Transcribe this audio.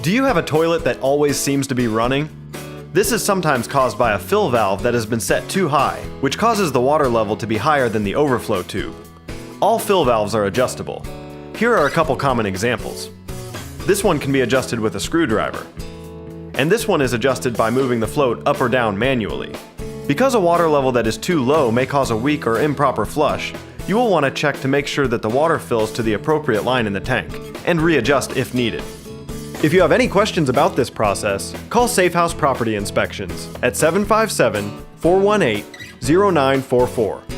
Do you have a toilet that always seems to be running? This is sometimes caused by a fill valve that has been set too high, which causes the water level to be higher than the overflow tube. All fill valves are adjustable. Here are a couple common examples. This one can be adjusted with a screwdriver. And this one is adjusted by moving the float up or down manually. Because a water level that is too low may cause a weak or improper flush, you will want to check to make sure that the water fills to the appropriate line in the tank, and readjust if needed. If you have any questions about this process, call Safe House Property Inspections at 757-418-0944.